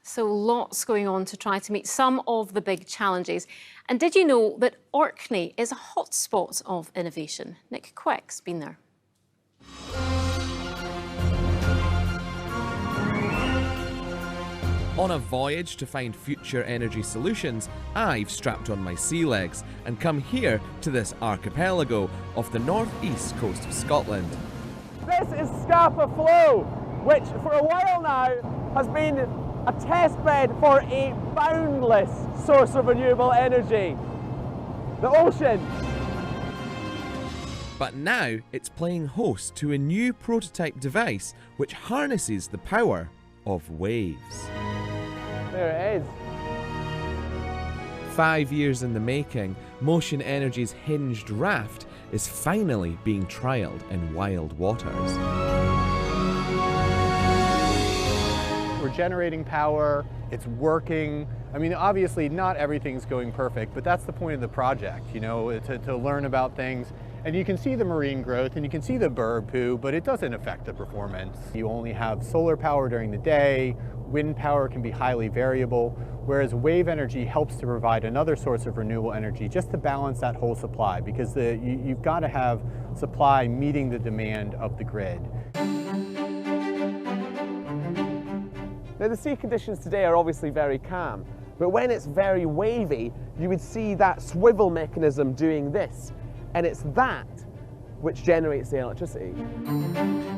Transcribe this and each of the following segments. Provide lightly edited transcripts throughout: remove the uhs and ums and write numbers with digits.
So lots going on to try to meet some of the big challenges. And did you know that Orkney is a hotspot of innovation? Nick Quick's been there. On a voyage to find future energy solutions, I've strapped on my sea legs and come here to this archipelago off the northeast coast of Scotland. This is Scapa Flow, which for a while now has been a test bed for a boundless source of renewable energy, the ocean. But now it's playing host to a new prototype device which harnesses the power of waves. There it is. 5 years in the making, Mocean Energy's hinged raft is finally being trialled in wild waters. We're generating power, it's working. I mean, obviously not everything's going perfect, but that's the point of the project, you know, to learn about things. And you can see the marine growth and you can see the bird poo, but it doesn't affect the performance. You only have solar power during the day, wind power can be highly variable, whereas wave energy helps to provide another source of renewable energy just to balance that whole supply, because you've got to have supply meeting the demand of the grid. Now, the sea conditions today are obviously very calm, but when it's very wavy, you would see that swivel mechanism doing this. And it's that which generates the electricity.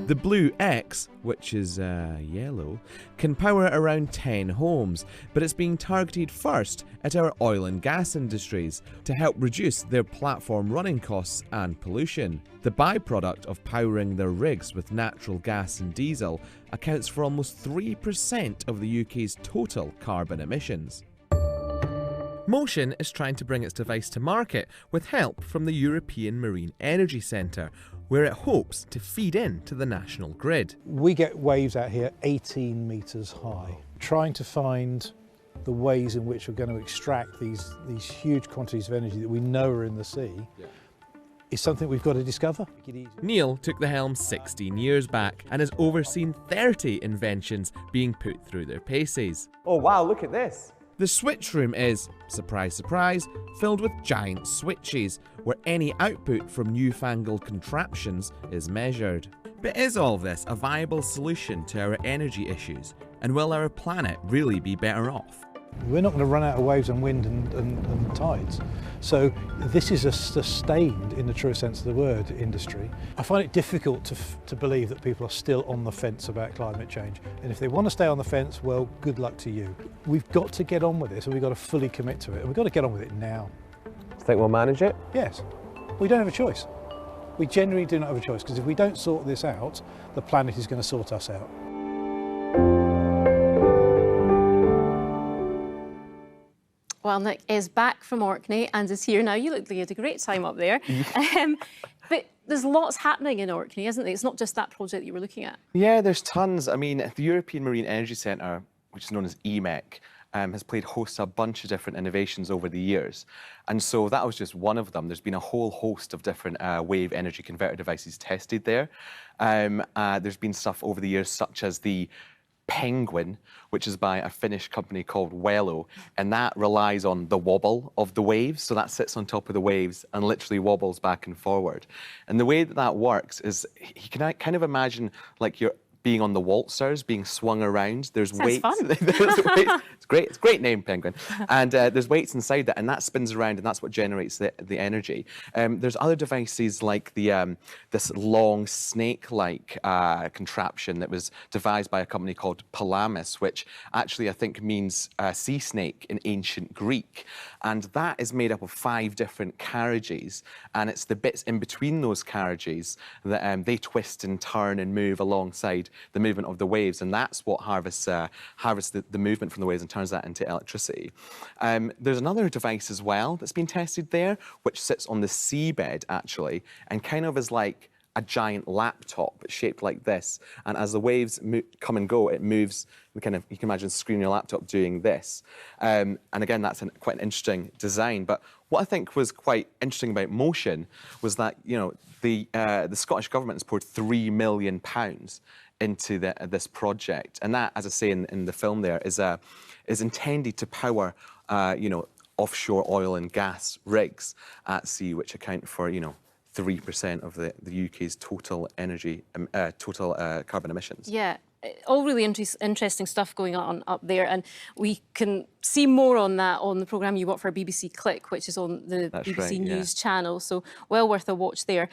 The Blue X, which is yellow, can power around 10 homes, but it's being targeted first at our oil and gas industries to help reduce their platform running costs and pollution. The byproduct of powering their rigs with natural gas and diesel accounts for almost 3% of the UK's total carbon emissions. Mocean is trying to bring its device to market with help from the European Marine Energy Centre, where it hopes to feed into the national grid. We get waves out here 18 metres high, trying to find the ways in which we're going to extract these huge quantities of energy that we know are in the sea. Is something we've got to discover. Neil took the helm 16 years back and has overseen 30 inventions being put through their paces. Oh wow, look at this. The switch room is, surprise surprise, filled with giant switches, where any output from newfangled contraptions is measured. But is all this a viable solution to our energy issues? And will our planet really be better off? We're not going to run out of waves and wind and tides. So this is a sustained, in the true sense of the word, industry. I find it difficult to believe that people are still on the fence about climate change. And if they want to stay on the fence, well, good luck to you. We've got to get on with this and we've got to fully commit to it. And we've got to get on with it now. Think we'll manage it? Yes. We don't have a choice. We genuinely do not have a choice, because if we don't sort this out, the planet is going to sort us out. Well, Nick is back from Orkney and is here now. You look like you had a great time up there. But there's lots happening in Orkney, isn't there? It's not just that project that you were looking at. Yeah, there's tons. I mean, the European Marine Energy Centre, which is known as EMEC, has played host to a bunch of different innovations over the years. And so that was just one of them. There's been a whole host of different wave energy converter devices tested there. There's been stuff over the years such as the Penguin, which is by a Finnish company called Wello, and that relies on the wobble of the waves. So that sits on top of the waves and literally wobbles back and forward. And the way that that works is, you can kind of imagine like you're being on the waltzers, being swung around. There's weights. Fun. There's weights. It's great. It's a great name, Penguin. And there's weights inside that, and that spins around, and that's what generates the energy. There's other devices like the this long snake-like contraption that was devised by a company called Palamis, which actually I think means sea snake in ancient Greek. And that is made up of 5 different carriages, and it's the bits in between those carriages that they twist and turn and move alongside the movement of the waves, and that's what harvests the movement from the waves and turns that into electricity. There's another device as well that's been tested there, which sits on the seabed actually, and kind of is like a giant laptop shaped like this. And as the waves come and go, it moves. You can imagine screen your laptop doing this. And again, that's quite an interesting design. But what I think was quite interesting about Mocean was that, you know, the Scottish government has poured £3 million into this project. And that, as I say in the film there, is intended to power, you know, offshore oil and gas rigs at sea, which account for, you know, 3% of the UK's total energy, carbon emissions. Yeah, all really interesting stuff going on up there, and we can see more on that on the programme you got for BBC Click, which is on the That's BBC right, News channel, so well worth a watch there.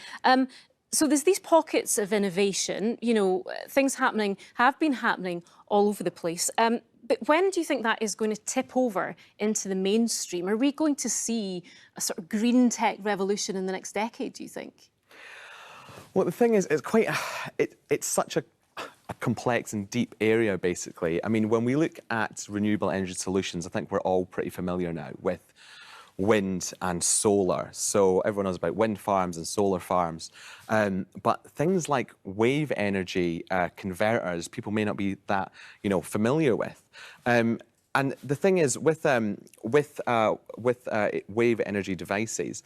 So there's these pockets of innovation, you know, things have been happening all over the place. But when do you think that is going to tip over into the mainstream? Are we going to see a sort of green tech revolution in the next decade, do you think? Well, the thing is, it's such a complex and deep area, basically. I mean, when we look at renewable energy solutions, I think we're all pretty familiar now with wind and solar. So everyone knows about wind farms and solar farms. But things like wave energy converters, people may not be that, you know, familiar with. And the thing is, with wave energy devices,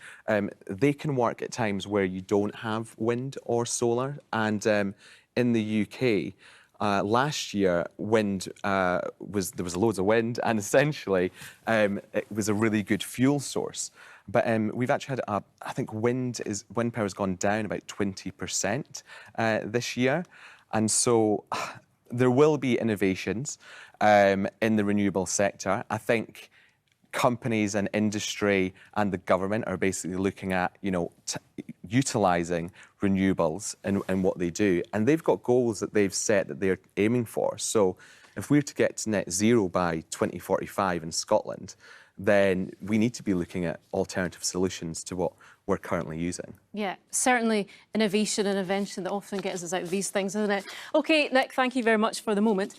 they can work at times where you don't have wind or solar. And in the UK, last year, there was loads of wind, and essentially it was a really good fuel source. But we've actually had, I think wind power has gone down about 20% this year. And so there will be innovations in the renewable sector. I think companies and industry and the government are basically looking at, you know, utilising renewables in what they do. And they've got goals that they've set that they're aiming for. So if we're to get to net zero by 2045 in Scotland, then we need to be looking at alternative solutions to what we're currently using. Yeah, certainly innovation and invention that often gets us out of these things, isn't it? OK, Nick, thank you very much for the moment.